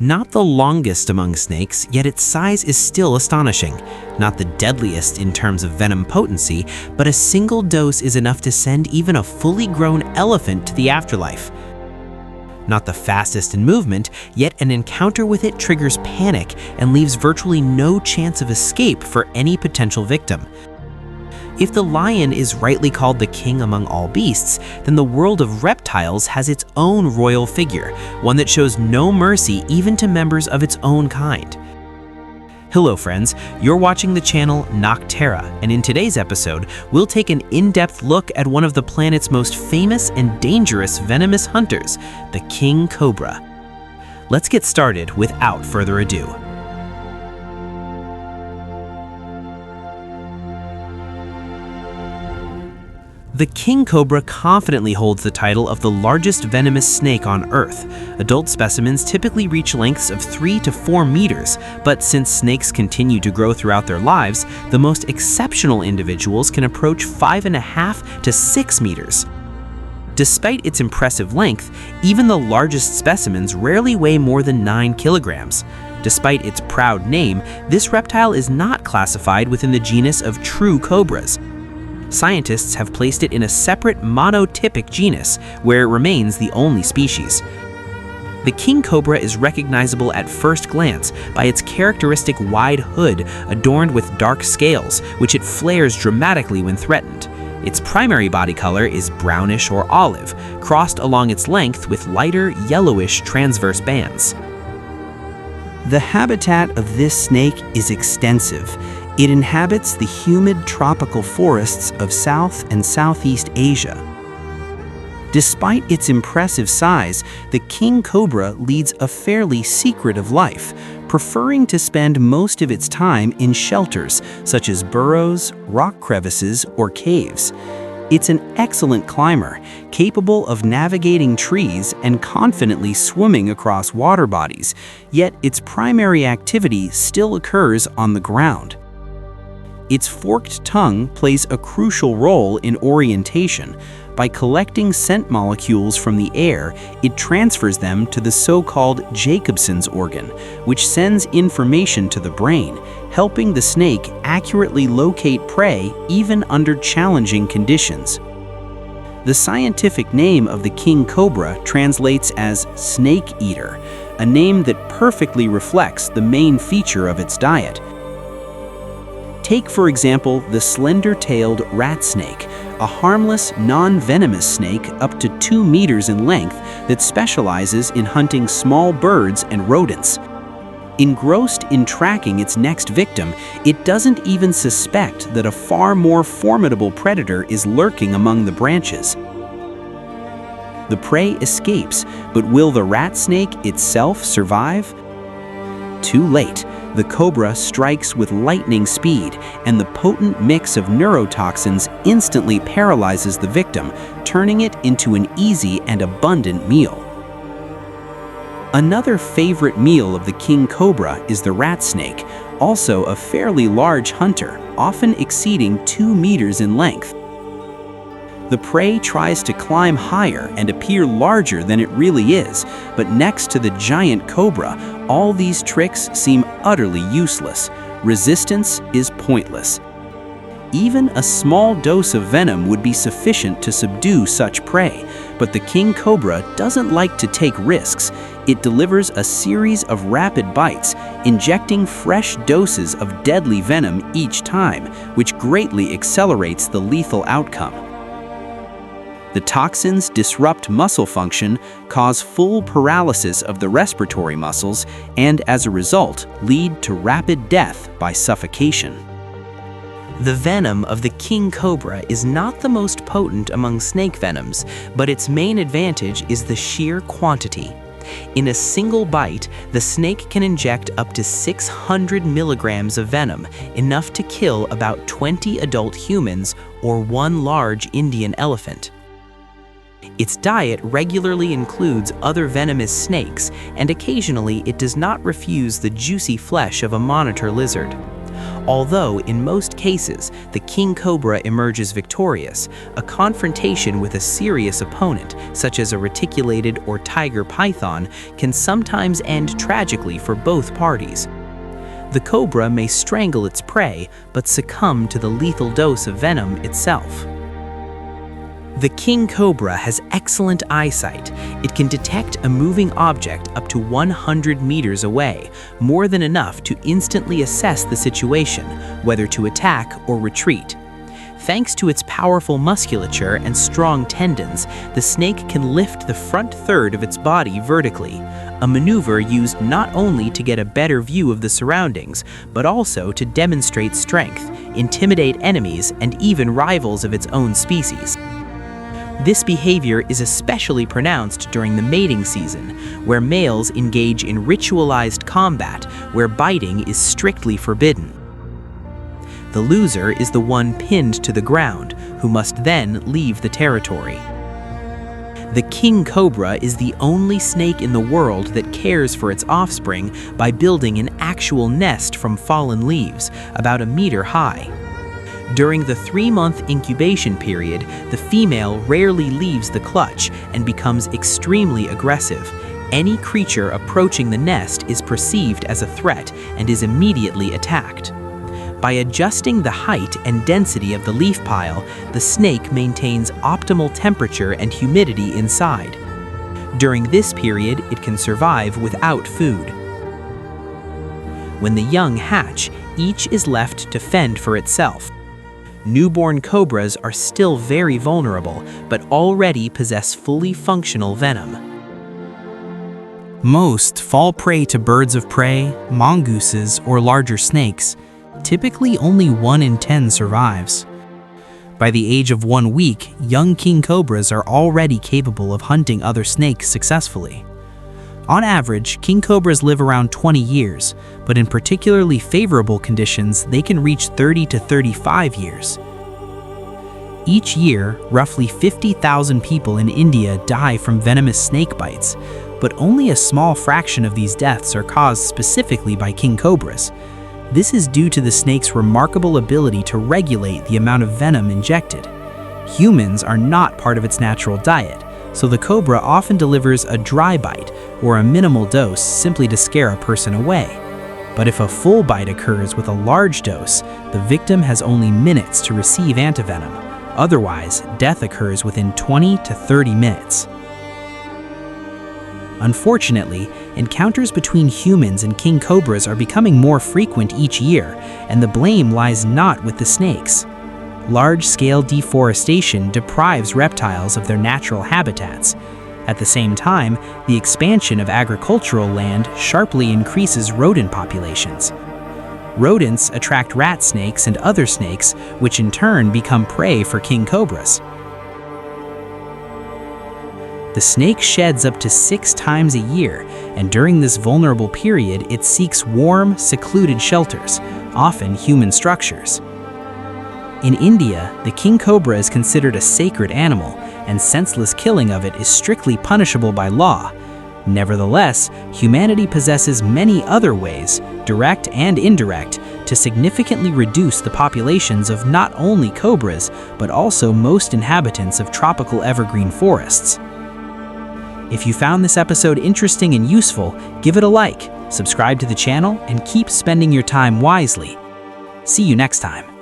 Not the longest among snakes, yet its size is still astonishing. Not the deadliest in terms of venom potency, but a single dose is enough to send even a fully grown elephant to the afterlife. Not the fastest in movement, yet an encounter with it triggers panic and leaves virtually no chance of escape for any potential victim. If the lion is rightly called the king among all beasts, then the world of reptiles has its own royal figure, one that shows no mercy even to members of its own kind. Hello friends, you're watching the channel Noctera, and in today's episode, we'll take an in-depth look at one of the planet's most famous and dangerous venomous hunters, the king cobra. Let's get started without further ado. The king cobra confidently holds the title of the largest venomous snake on Earth. Adult specimens typically reach lengths of 3 to 4 meters, but since snakes continue to grow throughout their lives, the most exceptional individuals can approach 5.5 to 6 meters. Despite its impressive length, even the largest specimens rarely weigh more than 9 kilograms. Despite its proud name, this reptile is not classified within the genus of true cobras. Scientists have placed it in a separate monotypic genus, where it remains the only species. The king cobra is recognizable at first glance by its characteristic wide hood adorned with dark scales, which it flares dramatically when threatened. Its primary body color is brownish or olive, crossed along its length with lighter yellowish transverse bands. The habitat of this snake is extensive. It inhabits the humid tropical forests of South and Southeast Asia. Despite its impressive size, the king cobra leads a fairly secretive life, preferring to spend most of its time in shelters such as burrows, rock crevices, or caves. It's an excellent climber, capable of navigating trees and confidently swimming across water bodies, yet its primary activity still occurs on the ground. Its forked tongue plays a crucial role in orientation. By collecting scent molecules from the air, it transfers them to the so-called Jacobson's organ, which sends information to the brain, helping the snake accurately locate prey even under challenging conditions. The scientific name of the king cobra translates as snake eater, a name that perfectly reflects the main feature of its diet. Take, for example, the slender-tailed rat snake, a harmless, non-venomous snake up to 2 meters in length that specializes in hunting small birds and rodents. Engrossed in tracking its next victim, it doesn't even suspect that a far more formidable predator is lurking among the branches. The prey escapes, but will the rat snake itself survive? Too late. The cobra strikes with lightning speed, and the potent mix of neurotoxins instantly paralyzes the victim, turning it into an easy and abundant meal. Another favorite meal of the king cobra is the rat snake, also a fairly large hunter, often exceeding 2 meters in length. The prey tries to climb higher and appear larger than it really is, but next to the giant cobra, all these tricks seem utterly useless. Resistance is pointless. Even a small dose of venom would be sufficient to subdue such prey, but the king cobra doesn't like to take risks. It delivers a series of rapid bites, injecting fresh doses of deadly venom each time, which greatly accelerates the lethal outcome. The toxins disrupt muscle function, cause full paralysis of the respiratory muscles, and as a result, lead to rapid death by suffocation. The venom of the king cobra is not the most potent among snake venoms, but its main advantage is the sheer quantity. In a single bite, the snake can inject up to 600 milligrams of venom, enough to kill about 20 adult humans or 1 large Indian elephant. Its diet regularly includes other venomous snakes, and occasionally it does not refuse the juicy flesh of a monitor lizard. Although, in most cases, the king cobra emerges victorious, a confrontation with a serious opponent, such as a reticulated or tiger python, can sometimes end tragically for both parties. The cobra may strangle its prey, but succumb to the lethal dose of venom itself. The king cobra has excellent eyesight. It can detect a moving object up to 100 meters away, more than enough to instantly assess the situation, whether to attack or retreat. Thanks to its powerful musculature and strong tendons, the snake can lift the front third of its body vertically, a maneuver used not only to get a better view of the surroundings, but also to demonstrate strength, intimidate enemies, and even rivals of its own species. This behavior is especially pronounced during the mating season, where males engage in ritualized combat where biting is strictly forbidden. The loser is the one pinned to the ground, who must then leave the territory. The king cobra is the only snake in the world that cares for its offspring by building an actual nest from fallen leaves, about a meter high. During the 3-month incubation period, the female rarely leaves the clutch and becomes extremely aggressive. Any creature approaching the nest is perceived as a threat and is immediately attacked. By adjusting the height and density of the leaf pile, the snake maintains optimal temperature and humidity inside. During this period, it can survive without food. When the young hatch, each is left to fend for itself. Newborn cobras are still very vulnerable, but already possess fully functional venom. Most fall prey to birds of prey, mongooses, or larger snakes. Typically, only 1 in 10 survives. By the age of 1 week, young king cobras are already capable of hunting other snakes successfully. On average, king cobras live around 20 years, but in particularly favorable conditions, they can reach 30 to 35 years. Each year, roughly 50,000 people in India die from venomous snake bites, but only a small fraction of these deaths are caused specifically by king cobras. This is due to the snake's remarkable ability to regulate the amount of venom injected. Humans are not part of its natural diet, so the cobra often delivers a dry bite or a minimal dose simply to scare a person away. But if a full bite occurs with a large dose, the victim has only minutes to receive antivenom. Otherwise, death occurs within 20 to 30 minutes. Unfortunately, encounters between humans and king cobras are becoming more frequent each year, and the blame lies not with the snakes. Large-scale deforestation deprives reptiles of their natural habitats. At the same time, the expansion of agricultural land sharply increases rodent populations. Rodents attract rat snakes and other snakes, which in turn become prey for king cobras. The snake sheds up to 6 times a year, and during this vulnerable period, it seeks warm, secluded shelters, often human structures. In India, the king cobra is considered a sacred animal, and senseless killing of it is strictly punishable by law. Nevertheless, humanity possesses many other ways, direct and indirect, to significantly reduce the populations of not only cobras, but also most inhabitants of tropical evergreen forests. If you found this episode interesting and useful, give it a like, subscribe to the channel, and keep spending your time wisely. See you next time.